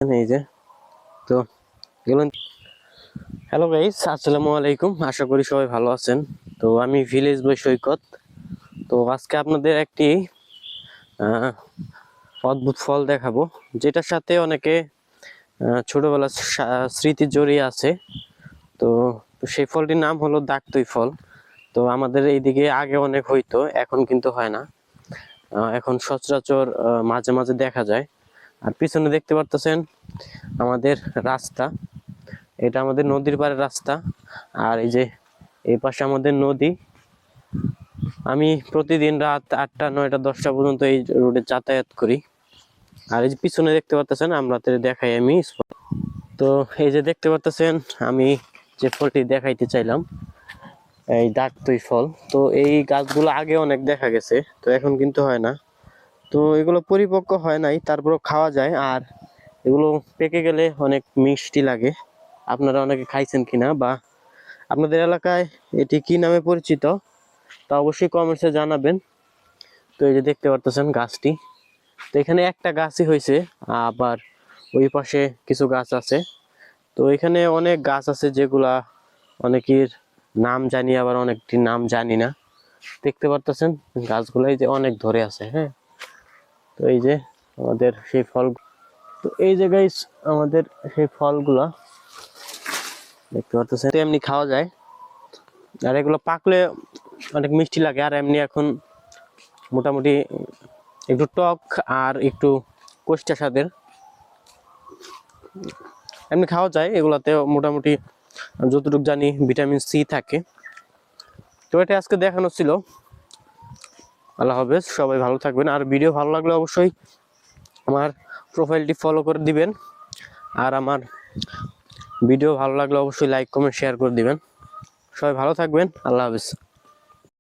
এই যে তো এগুলো। হ্যালো গাইস, আসসালামু আলাইকুম। আশা করি সবাই ভালো আছেন। তো আমি ভিলেজ বয় সৈকত। তো আজকে আপনাদের একটি অদ্ভুত ফল দেখাবো, যেটার সাথে অনেকে ছোটবেলার স্মৃতি জড়িয়ে আছে। তো সেই ফলটির নাম হলো দাকতই ফল। তো আমাদের এইদিকে আগে অনেক হইতো, এখন কিন্তু হয় না। এখন সচরাচর মাঝে মাঝে দেখা যায়। আর পিছনে দেখতে পারতেছেন আমাদের রাস্তা, এটা আমাদের নদীর পাড়ের রাস্তা। আর এই যে এই পাশে আমাদের নদী। আমি প্রতিদিন রাত 8টা 9টা 10টা পর্যন্ত এই রোডে যাতায়াত করি। আর এই যে পিছনে দেখতে পাচ্ছেন, আমরা দেখাই আমি। তো এই যে দেখতে পাচ্ছেন, আমি যে ফলটি দেখাইতে চাইলাম, এই দাকতই ফল। তো এই গাছগুলো আগে অনেক দেখা গেছে, তো এখন কিন্তু হয় না। তো এগুলো পরিপক্ক হয় নাই, তারপরও খাওয়া যায়। আর এগুলো পেকে গেলে অনেক মিষ্টি লাগে। আপনারা অনেকে খাইছেন কিনা, বা আপনাদের এলাকায় এটি কি নামে পরিচিত, তা অবশ্যই কমেন্টসে জানাবেন। তো এই যে দেখতে পারতেছেন গাছটি, তো এখানে একটা গাছই হয়েছে, আবার ওই পাশে কিছু গাছ আছে। তো এখানে অনেক গাছ আছে যেগুলা অনেকের নাম জানি, আবার অনেকটি নাম জানি না। দেখতে পারতেছেন গাছগুলো এই যে অনেক ধরে আছে। হ্যাঁ, তো এই যে আমাদের সেই ফল। তো এই যে গাইস আমাদের সেই ফলগুলা দেখতে পারতেছেন, এমনি খাওয়া যায়। আর এগুলো পাকলে অনেক মিষ্টি লাগে। আর এমনি এখন মোটামুটি একটু টক আর একটু কষ্টা স্বাদের, এমনি খাওয়া যায়। এগুলাতে মোটামুটি যতটুকু জানি ভিটামিন সি থাকে। তো এটা আজকে দেখানো ছিল। আল্লাহ হাফেজ, সবাই ভালো থাকবেন। আর ভিডিও ভালো লাগলে অবশ্যই আমার প্রোফাইলটি ফলো করে দিবেন। আর আমার ভিডিও ভালো লাগলে অবশ্যই লাইক কমেন্ট শেয়ার করে দিবেন। সবাই ভালো থাকবেন। আল্লাহ হাফেজ।